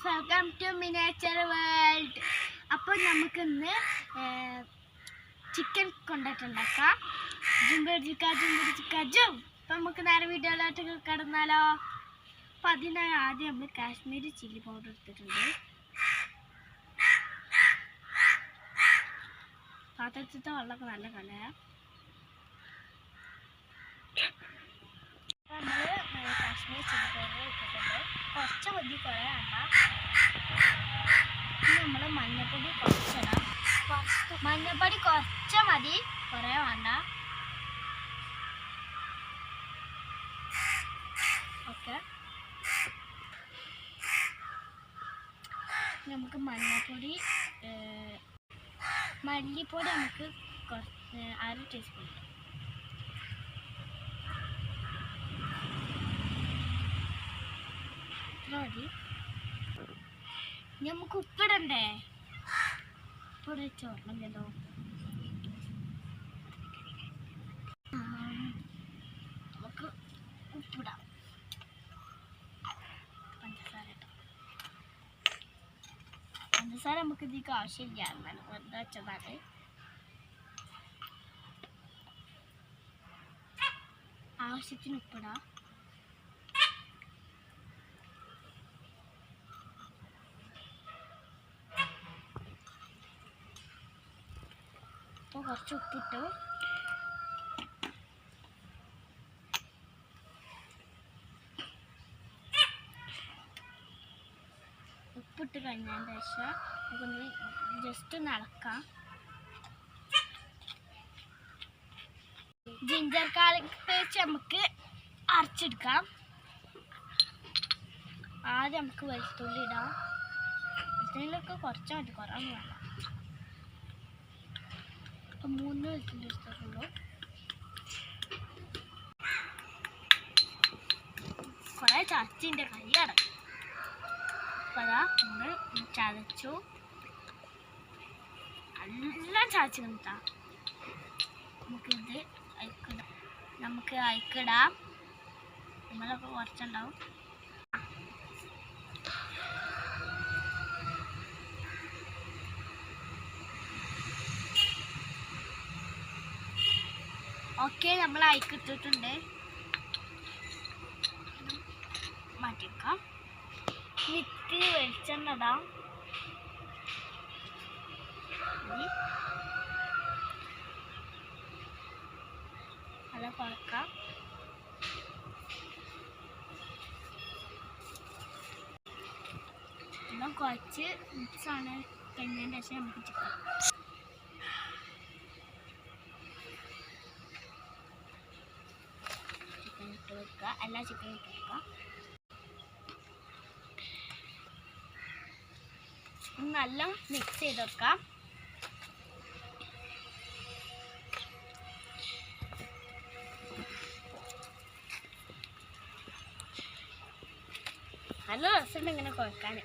Welcome to miniature world. അപ്പോൾ നമുക്കിന്ന് chicken കൊണ്ടിട്ടുണ്ടാക്കാം. ജും. അപ്പം നമുക്ക് നേരെ വീഡിയോയിലോട്ട് കിടന്നാലോ. അപ്പം അതിനായി ആദ്യം നമ്മൾ കാശ്മീരി ചില്ലി പൗഡർ എടുത്തിട്ടുണ്ട്. പാത്രത്തിലത്തെ വെള്ളമൊക്കെ നല്ല കളയാം. നമ്മൾ കാശ്മീരി ചില്ലി പൗഡർ ഇട്ടിട്ടുണ്ട്. കുറച്ച് മതി, കുറേ വേണ്ട. നമ്മൾ മഞ്ഞൾപ്പൊടി കുറച്ചിടാം. മഞ്ഞൾപ്പൊടി കുറച്ച് മതി, കുറേ വേണ്ട. ഓക്കെ, നമുക്ക് മഞ്ഞൾപ്പൊടി, മല്ലിപ്പൊടി നമുക്ക് അര ടീസ്പൂൺ ഇടാം. മതി. നമുക്ക് ഉപ്പിടണ്ടേ? ഉപ്പിടെ ചോറിനല്ലോ. നമുക്ക് ഉപ്പിടാം. പഞ്ചസാര നമുക്ക് ഇതിക്ക് ആവശ്യമില്ല, വെറുതെ വെച്ചതാണ്. ആവശ്യത്തിന് ഉപ്പിടാം. അപ്പോൾ കുറച്ച് ഉപ്പിട്ടു. ഉപ്പിട്ട് കഴിഞ്ഞതിന് ശേഷം നമുക്കൊന്ന് ജസ്റ്റ് ഒന്ന് ഇളക്കാം. ജിഞ്ചർ ഗാർലിക് പേസ്റ്റ് നമുക്ക് അരച്ചെടുക്കാം. ആദ്യം നമുക്ക് വെളുത്തുള്ളി ഇടാം. വെളുത്തുള്ളിലൊക്കെ കുറച്ച് മതി, കുറവൊന്നും വേണ്ട. അപ്പം 3 വെളുത്തുള്ളി എടുത്തിട്ടുള്ളൂ. കുറേ ചതച്ചിൻ്റെ കൈ അടക്കും. അപ്പം അതാ നമ്മൾ ചതച്ചു, എല്ലാം ചതച്ച് കിട്ടാം. നമുക്ക് അയക്കിടാം. നമ്മളൊക്കെ കുറച്ചുണ്ടാവും. ഓക്കെ, നമ്മൾ അയക്കിട്ടിട്ടുണ്ട്. മാറ്റിവെക്കാം. മിത്തി വെളിച്ചെണ്ണ ഇടാം. നല്ല കുഴക്കാം. എല്ലാം കുഴച്ച് മിക്സാണ് കഴിഞ്ഞതിന് ശേഷം നമുക്ക് ചിക്കൻ ഇട്ട് വെക്കുക. എല്ലാ ചിക്കനും ഇട്ട് വെക്കുക. നല്ല മിക്സ് ചെയ്ത് വെക്കാം. നല്ല രസമുണ്ട് ഇങ്ങനെ കുഴക്കാൻ.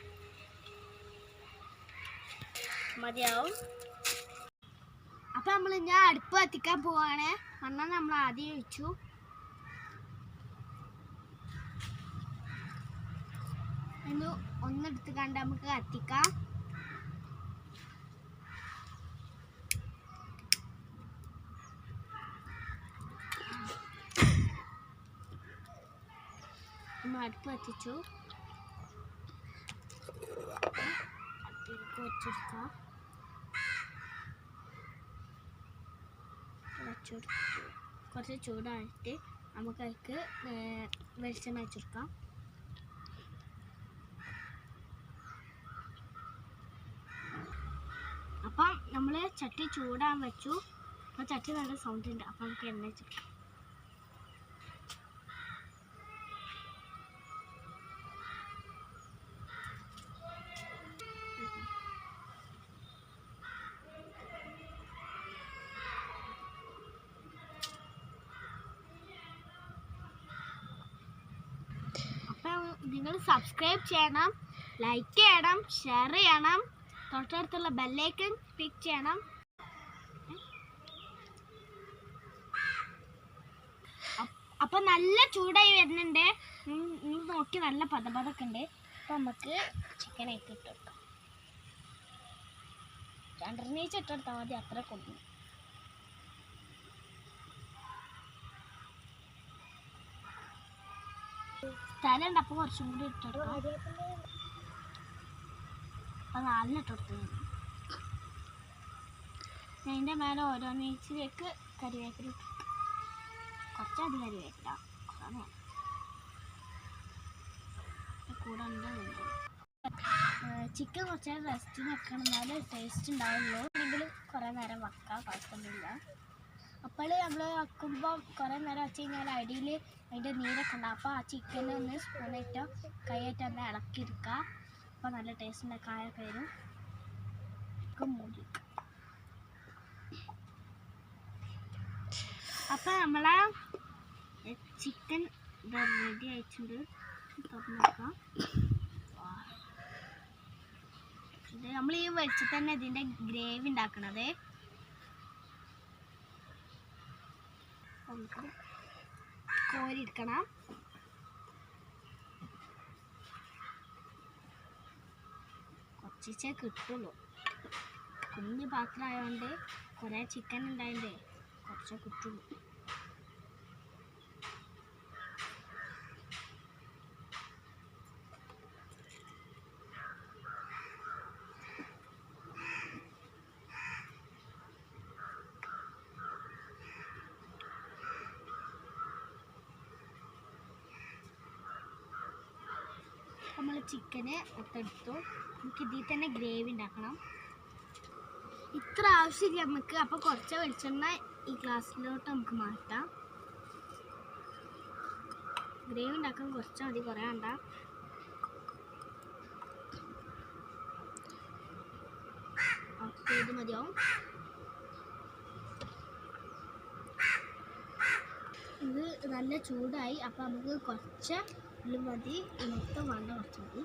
മതിയാവും. അപ്പം നമ്മൾ ഞാൻ അടുപ്പ് കത്തിക്കാൻ പോവാണ്. മണ്ണെണ്ണ നമ്മൾ ആദ്യം ഒഴിച്ചു. ഒന്നെടുത്ത് കണ്ട് നമുക്ക് കത്തിക്കാം. അടുപ്പ് കത്തിച്ചു. വെച്ചെടുക്കാം. കുറച്ച് ചൂടായിട്ട് നമുക്ക് അതിലേക്ക് വെളിച്ചെണ്ണ വെച്ചെടുക്കാം. അപ്പം നമ്മൾ ചട്ടി ചൂടാൻ വെച്ചു. അപ്പോൾ ചട്ടി നല്ല സൗണ്ട് ഉണ്ട്. അപ്പം നമുക്ക് എണ്ണ വെച്ചെടുക്കാം. അപ്പം നിങ്ങൾ സബ്സ്ക്രൈബ് ചെയ്യണം, ലൈക്ക് ചെയ്യണം, ഷെയർ ചെയ്യണം, തൊട്ടടുത്തുള്ള ബെല്ലൈക്കൺ ക്ലിക്ക് ചെയ്യണം. അപ്പം നല്ല ചൂടായി വരുന്നുണ്ട്. നോക്കി നല്ല പതപതൊക്കെ ഉണ്ട്. അപ്പം നമുക്ക് ചിക്കനൊക്കെ ഇട്ട് കൊടുക്കാം. 2 നീച്ച് ഇട്ടെടുത്താൽ മതി, അത്ര കൊടുക്കും. സ്ഥലമുണ്ട്, അപ്പോൾ കുറച്ചും കൂടി ഇട്ടെടുക്കാം. അപ്പോൾ 4 ഇട്ടെടുത്തു. അതിൻ്റെ മേലെ ഓരോ നീച്ചിലേക്ക് കറിവേപ്പില ഇട്ടു. കുറച്ചധികം കറിവേപ്പില കൂടെ ഉണ്ട്. ചിക്കൻ കുറച്ച് നേരം റെസ്റ്റിന് വെക്കണം, എന്നാലും ടേസ്റ്റ് ഉണ്ടാവുള്ളൂ. എങ്കിലും കുറേ നേരം വെക്കാം, കുഴപ്പമൊന്നുമില്ല. അപ്പോൾ നമ്മൾ വെക്കുമ്പോൾ കുറേ നേരം വെച്ച് കഴിഞ്ഞാൽ അടിയിൽ അതിൻ്റെ നീരൊക്കെ ഉണ്ടാവും. അപ്പോൾ ആ ചിക്കൻ ഒന്ന് സ്പൂണിട്ടോ കൈയായിട്ട് ഒന്ന് ഇളക്കിയെടുക്കുക. അപ്പോൾ നല്ല ടേസ്റ്റിൻ്റെ കായൊക്കെ വരും. മൂടി അപ്പോൾ നമ്മളെ ചിക്കൻ റെഡി ആയിട്ടുണ്ട്. തുറന്ന് നോക്കാം. നമ്മൾ ഈ വെച്ച് തന്നെ ഇതിൻ്റെ ഗ്രേവി ഉണ്ടാക്കണത്. നമുക്ക് കോരിയെടുക്കണം. കുറച്ചേ കിട്ടുള്ളൂ, കുഞ്ഞ് പാത്രമായതുകൊണ്ട് കുറേ ചിക്കൻ ഉണ്ടായതുകൊണ്ടേ കുറച്ചേ കിട്ടുള്ളൂ. നമ്മൾ ചിക്കന് ഒത്തെടുത്തു. നമുക്ക് ഇതിൽ തന്നെ ഗ്രേവി ഉണ്ടാക്കണം. ഇത്ര ആവശ്യമില്ല നമുക്ക്. അപ്പോൾ കുറച്ച് വെളിച്ചെണ്ണ ഈ ഗ്ലാസ്സിലോട്ട് നമുക്ക് മാറ്റാം. ഗ്രേവി ഉണ്ടാക്കാൻ കുറച്ച് മതി, കുറേ വേണ്ട. ഓക്കെ, ഇത് മതിയാവും. ഇത് നല്ല ചൂടായി. അപ്പോൾ നമുക്ക് കുറച്ച് മതി, മൊത്തം വേണ്ട, കുറച്ച് മതി.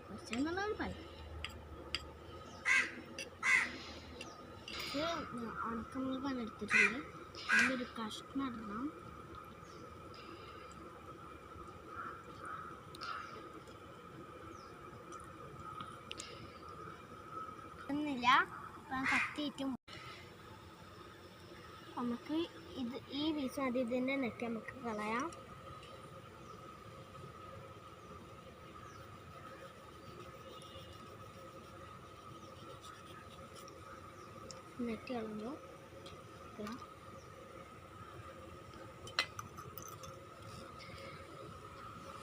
കുറച്ചെന്നുള്ളതാണ് പറയും. ഉണക്കമുളകാണ് എടുത്തിട്ടുള്ളത്. അതിലൊരു കഷ്ണം ഇടണം. ഒന്നുമില്ല, കത്തിയിട്ടും നമുക്ക് ഇത് ഈ പീസ് മതി. ഇതിൻ്റെ നെറ്റ് നമുക്ക് കളയാം. നെറ്റ് കളഞ്ഞു.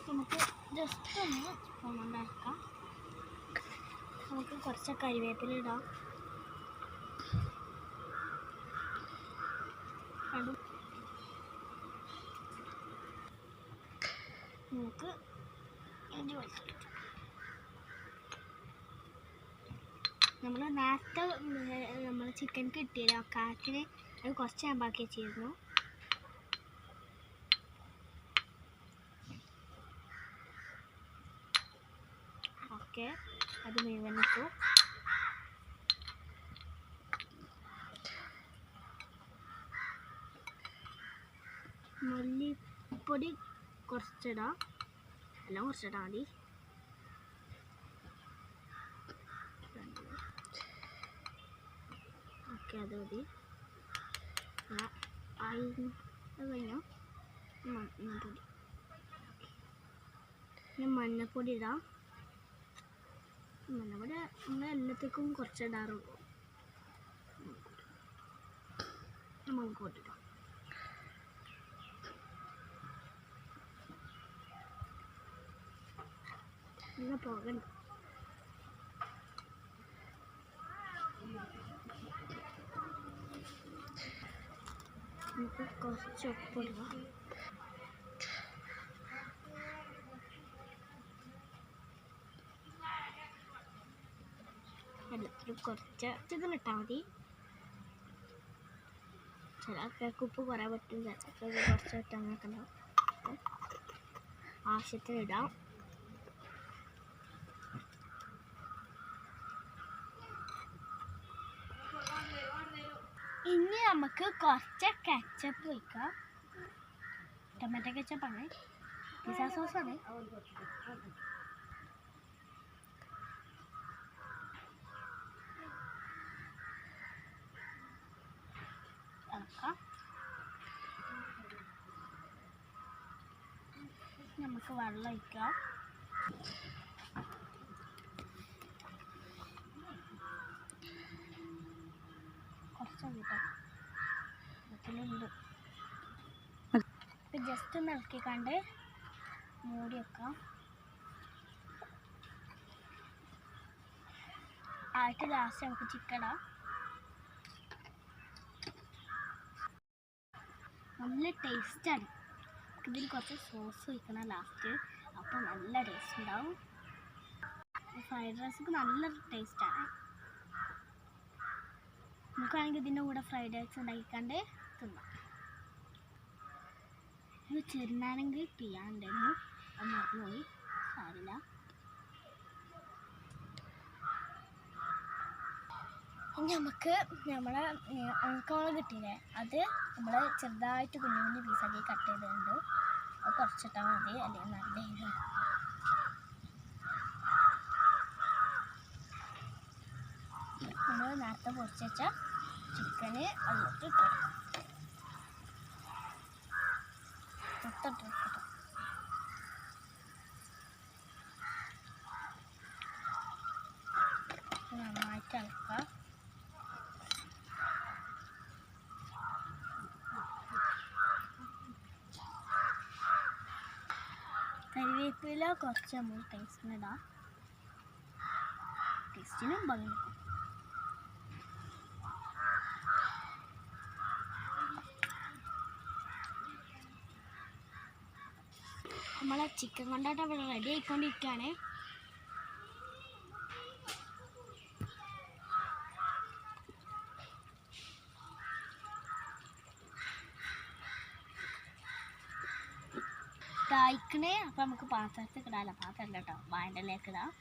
നമുക്ക് ജസ്റ്റ് ഒന്ന് കൊണ്ടുണ്ടാക്കാം. നമുക്ക് കുറച്ച് കരിവേപ്പില ഇടാം. നമുക്ക് നമ്മൾ നേരത്തെ നമ്മൾ ചിക്കൻ കിട്ടിയില്ല, കാക്കിന് അത് കുറച്ച് ഞാൻ ബാക്കി വെച്ചിരുന്നു. ഓക്കെ, അത് മുഴുവൻ ഇട്ടു. മല്ലിപ്പൊടി കുറച്ചിടാം, എല്ലാം കുറച്ചിടാം മതി. ഓക്കെ, അത് മതി. അത് കഴിഞ്ഞു. മഞ്ഞപ്പൊടി, പിന്നെ മഞ്ഞപ്പൊടി ഇടാം. മഞ്ഞപ്പൊടി നമ്മൾ എല്ലാത്തേക്കും കുറച്ചിടാറുള്ളൂ. മുളക് പൊടി ഇടാം. നല്ല പോകണ്ട. നമുക്ക് കുറച്ച് ഉപ്പിടുക. എല്ലാത്തിലും കുറച്ച് ഇതിലിട്ടാൽ മതി. ചില ആൾക്കാർക്ക് ഉപ്പ് കുറേ പറ്റും, ചിലർക്ക് കുറച്ച് ഇട്ട് അങ്ങനെയൊക്കെ ഉണ്ടാവും. ആവശ്യത്തിന് ഇടാം. ഇനി നമുക്ക് കുറച്ച് കെച്ചപ്പ് വയ്ക്കാം. ടൊമാറ്റോ കെച്ചപ്പാണ്, പിസ്സ സോസാണ്. നമുക്ക് വെള്ളം ഒഴിക്കാം. കുറച്ചുണ്ട് ഇതിലുണ്ട്. ജസ്റ്റ് ഒന്ന് ഇളക്കിക്കാണ്ട് മൂടി വെക്കാം. ആയിട്ട് ലാസ്റ്റ് നമുക്ക് ചിക്കൻ ഇടാം. നല്ല ടേസ്റ്റാണ്. ഇതിൽ കുറച്ച് സോസ് ഒഴിക്കണം ലാസ്റ്റ്, അപ്പോൾ നല്ല ടേസ്റ്റ് ഉണ്ടാവും. ഫ്രൈഡ് റൈസൊക്കെ നല്ല ടേസ്റ്റാണ്. നമുക്കാണെങ്കിൽ ഇതിൻ്റെ കൂടെ ഫ്രൈഡ് റൈസ് ഉണ്ടാക്കിക്കാണ്ട് തിന്നാം. ഇത് ചെറുനാണെങ്കിൽ ചെയ്യാനുണ്ടായിരുന്നു, അത് മറന്നുപോയി, സാരില്ല. ഇനി നമുക്ക് നമ്മളെ ഉണക്കമുളക് കിട്ടിയില്ലേ, അത് നമ്മൾ ചെറുതായിട്ട് കുഞ്ഞു കുഞ്ഞു പീസാക്കി കട്ട് ചെയ്തിട്ടുണ്ട്. അത് കുറച്ചിട്ടാൽ മതി, അല്ലെങ്കിൽ നല്ല എരിവ്. നമ്മൾ നേരത്തെ പൊരിച്ച് വെച്ച ചിക്കന് അതിലോട്ട് ഇട്ടിട്ട് നന്നായിട്ട് ഇളക്കാം. കരിവേപ്പില കുറച്ച് നമ്മൾ ടേസ്റ്റിനിടാം, ടേസ്റ്റിനും ഭംഗിക്കും. നമ്മളെ ചിക്കൻ കൊണ്ടാട്ടം ഇവിടെ റെഡി ആയിക്കൊണ്ടിരിക്കുകയാണ്. കായ്ക്കണേ. അപ്പം നമുക്ക് പാത്രത്തിൽ ഇടാമല്ല, പാത്രമല്ല കേട്ടോ, വാഴയിലേക്ക് ഇടാം.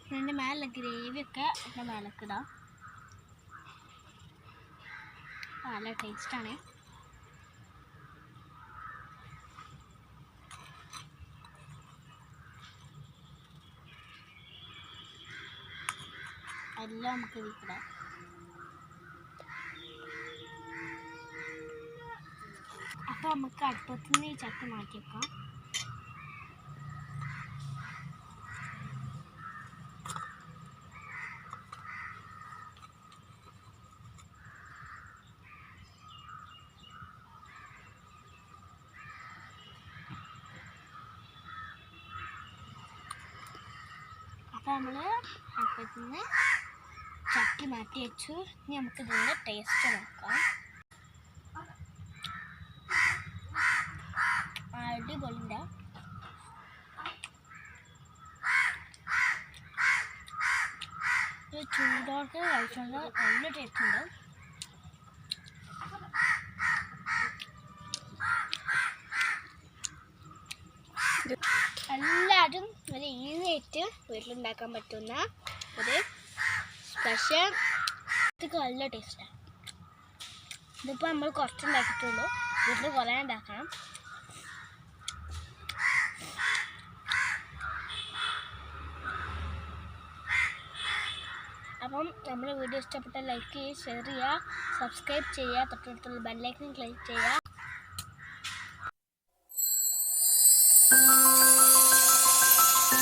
ഇതിൻ്റെ മേലെ ഗ്രേവിയൊക്കെ ഇതിൻ്റെ മേലേക്ക് ഇടാം. നല്ല ടേസ്റ്റാണ്. എല്ലാം നമുക്ക് ഇതിടാം. അപ്പോൾ നമുക്ക് അടുപ്പത്തു നിന്ന് ഈ ചട്ടി മാറ്റി വെക്കാം. അപ്പോൾ നമ്മൾ അടുപ്പത്തു നിന്ന് ചട്ടി മാറ്റി വെച്ചു. ഇനി നമുക്ക് ഇതിൻ്റെ ടേസ്റ്റ് നോക്കാം. അടിപൊളിയുണ്ട്. ചൂടോട്ട് കഴിച്ചുകൊണ്ട് നല്ല ടേസ്റ്റ് ഉണ്ട്. എല്ലാവരും നല്ല ഈസി ആയിട്ട് വീട്ടിലുണ്ടാക്കാൻ പറ്റുന്ന ഒരു സ്പെഷ്യൽ. ഇതൊക്കെ നല്ല ടേസ്റ്റാണ്. ഇതിപ്പോൾ നമ്മൾ കുറച്ചുണ്ടാക്കിയിട്ടുള്ളൂ, വീട്ടിൽ കുറേ ഉണ്ടാക്കണം. അപ്പം നമ്മുടെ വീഡിയോ ഇഷ്ടപ്പെട്ടാൽ ലൈക്ക് ചെയ്യുക, ഷെയർ ചെയ്യുക, സബ്സ്ക്രൈബ് ചെയ്യുക, തൊട്ടടുത്തുള്ള ബെല്ലൈക്കൺ ക്ലിക്ക് ചെയ്യുക.